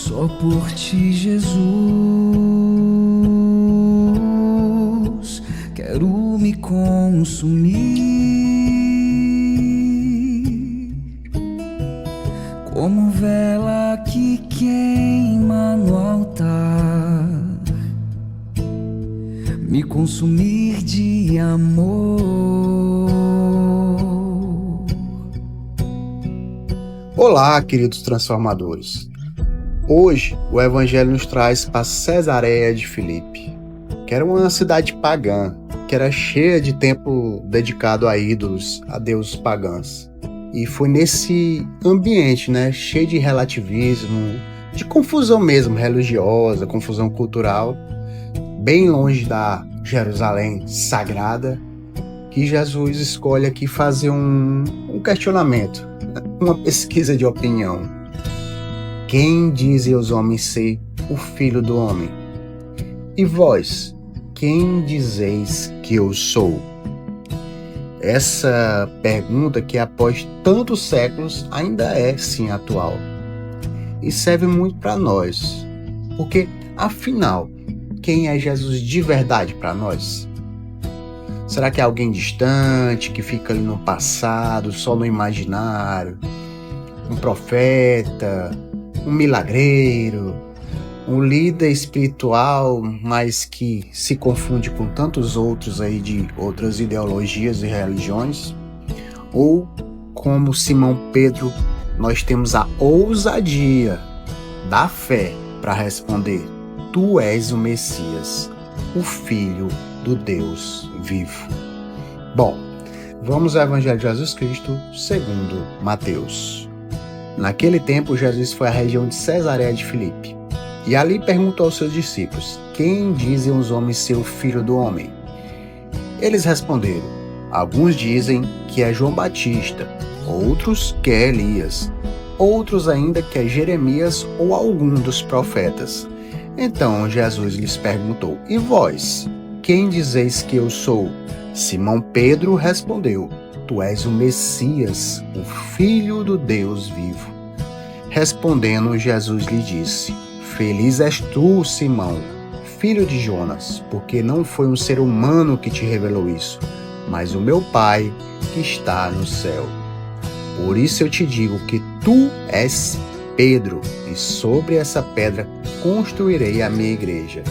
Só por ti, Jesus, quero me consumir como vela que queima no altar, me consumir de amor. Olá, queridos transformadores. Hoje o Evangelho nos traz para Cesareia de Filipe, que era uma cidade pagã, que era cheia de templo dedicado a ídolos, a deuses pagãos. E foi nesse ambiente, cheio de relativismo, de confusão mesmo religiosa, confusão cultural, bem longe da Jerusalém sagrada, que Jesus escolhe aqui fazer um questionamento, uma pesquisa de opinião. Quem dizem os homens ser o Filho do Homem? E vós, quem dizeis que eu sou? Essa pergunta que após tantos séculos ainda é sim atual. E serve muito para nós. Porque, afinal, quem é Jesus de verdade para nós? Será que é alguém distante, que fica ali no passado, só no imaginário? Um profeta, um milagreiro, um líder espiritual, mas que se confunde com tantos outros aí de outras ideologias e religiões? Ou, como Simão Pedro, nós temos a ousadia da fé para responder: Tu és o Messias, o Filho do Deus vivo. Bom, vamos ao Evangelho de Jesus Cristo segundo Mateus. Naquele tempo, Jesus foi à região de Cesareia de Filipe, e ali perguntou aos seus discípulos: Quem dizem os homens ser o Filho do Homem? Eles responderam: Alguns dizem que é João Batista, outros que é Elias, outros ainda que é Jeremias ou algum dos profetas. Então Jesus lhes perguntou: E vós, quem dizeis que eu sou? Simão Pedro respondeu: Tu és o Messias, o Filho do Deus vivo. Respondendo, Jesus lhe disse: Feliz és tu, Simão, filho de Jonas, porque não foi um ser humano que te revelou isso, mas o meu Pai que está no céu. Por isso eu te digo que tu és Pedro, e sobre essa pedra construirei a minha igreja,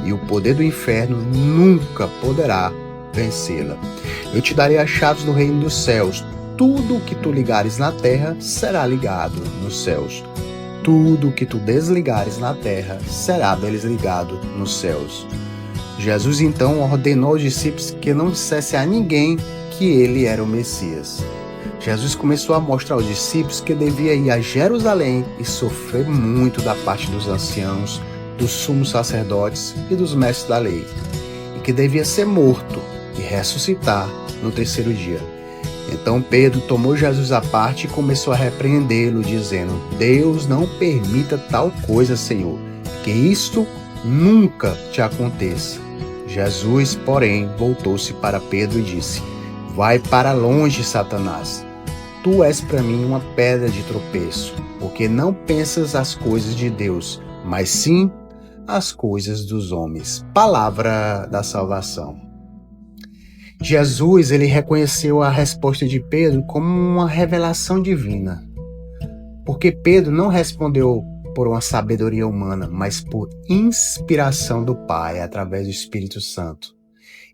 e o poder do inferno nunca poderá vencê-la. Eu te darei as chaves do reino dos céus. Tudo o que tu ligares na terra será ligado nos céus. Tudo o que tu desligares na terra será desligado nos céus. Jesus então ordenou aos discípulos que não dissessem a ninguém que ele era o Messias. Jesus começou a mostrar aos discípulos que devia ir a Jerusalém e sofrer muito da parte dos anciãos, dos sumos sacerdotes e dos mestres da lei, e que devia ser morto e ressuscitar no terceiro dia. Então Pedro tomou Jesus à parte e começou a repreendê-lo, dizendo: Deus não permita tal coisa, Senhor, que isto nunca te aconteça. Jesus, porém, voltou-se para Pedro e disse: Vai para longe, Satanás. Tu és para mim uma pedra de tropeço, porque não pensas as coisas de Deus, mas sim as coisas dos homens. Palavra da salvação. Jesus, ele reconheceu a resposta de Pedro como uma revelação divina, porque Pedro não respondeu por uma sabedoria humana, mas por inspiração do Pai, através do Espírito Santo.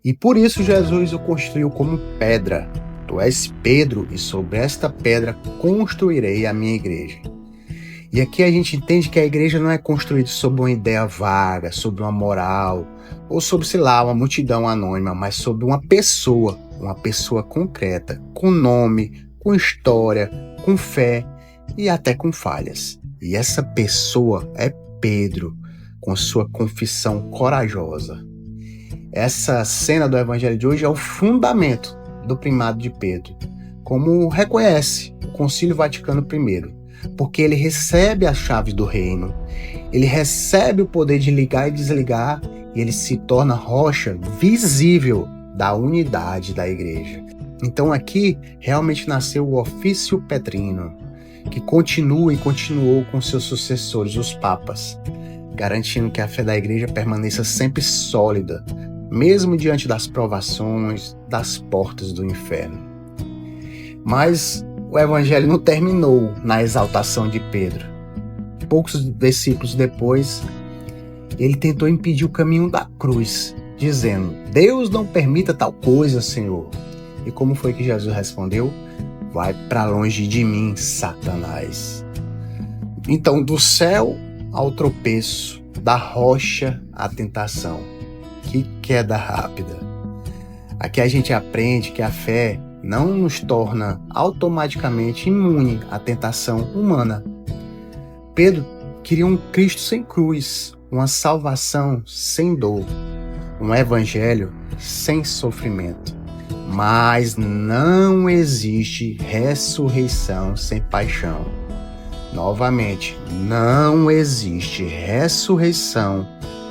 E por isso Jesus o construiu como pedra. Tu és Pedro, e sobre esta pedra construirei a minha igreja. E aqui a gente entende que a igreja não é construída sobre uma ideia vaga, sobre uma moral, ou sobre, uma multidão anônima, mas sobre uma pessoa concreta, com nome, com história, com fé e até com falhas. E essa pessoa é Pedro, com sua confissão corajosa. Essa cena do Evangelho de hoje é o fundamento do primado de Pedro, como reconhece o Concílio Vaticano I, porque ele recebe as chaves do reino, ele recebe o poder de ligar e desligar, e ele se torna rocha visível da unidade da igreja. Então aqui realmente nasceu o ofício petrino, que continua e continuou com seus sucessores, os papas, garantindo que a fé da igreja permaneça sempre sólida, mesmo diante das provações, das portas do inferno. Mas o evangelho não terminou na exaltação de Pedro. Poucos versículos depois, ele tentou impedir o caminho da cruz, dizendo: Deus não permita tal coisa, Senhor. E como foi que Jesus respondeu? Vai para longe de mim, Satanás. Então, do céu ao tropeço, da rocha à tentação. Que queda rápida. Aqui a gente aprende que a fé não nos torna automaticamente imune à tentação humana. Pedro queria um Cristo sem cruz, uma salvação sem dor, um evangelho sem sofrimento. Mas não existe ressurreição sem paixão. Novamente, não existe ressurreição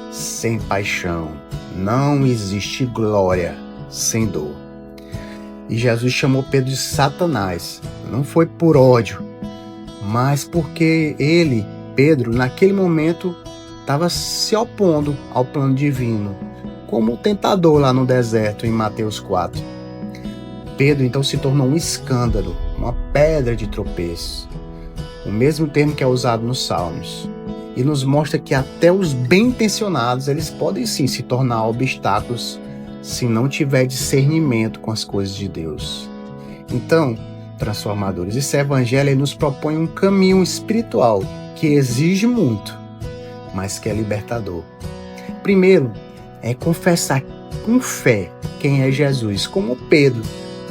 sem paixão. Não existe glória sem dor. E Jesus chamou Pedro de Satanás. Não foi por ódio, mas porque ele, Pedro, naquele momento, estava se opondo ao plano divino, como o tentador lá no deserto, em Mateus 4. Pedro então se tornou um escândalo, uma pedra de tropeço, o mesmo termo que é usado nos Salmos, e nos mostra que até os bem-intencionados eles podem sim se tornar obstáculos se não tiver discernimento com as coisas de Deus. Então, transformadores, esse evangelho nos propõe um caminho espiritual que exige muito, mas que é libertador. Primeiro, é confessar com fé quem é Jesus, como Pedro,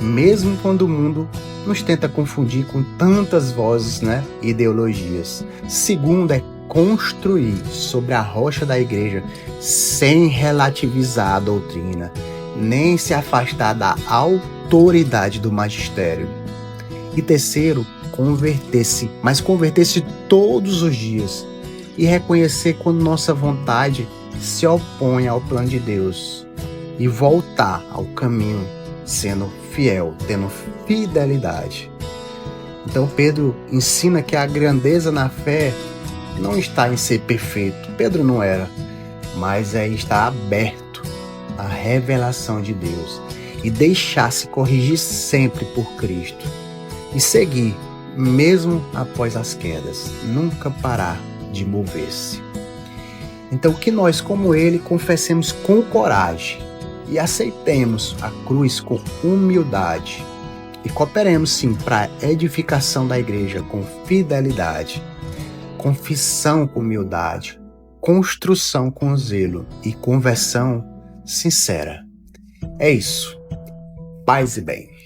mesmo quando o mundo nos tenta confundir com tantas vozes, e ideologias. Segundo, é construir sobre a rocha da igreja sem relativizar a doutrina, nem se afastar da autoridade do magistério. E terceiro, converter-se, mas converter-se todos os dias e reconhecer quando nossa vontade se opõe ao plano de Deus e voltar ao caminho sendo fiel, tendo fidelidade. Então Pedro ensina que a grandeza na fé não está em ser perfeito. Pedro não era, mas é estar aberto à revelação de Deus e deixar-se corrigir sempre por Cristo e seguir, mesmo após as quedas, nunca parar de mover-se. Então que nós, como ele, confessemos com coragem e aceitemos a cruz com humildade e cooperemos sim para a edificação da igreja com fidelidade, confissão com humildade, construção com zelo e conversão sincera. É isso. Paz e bem.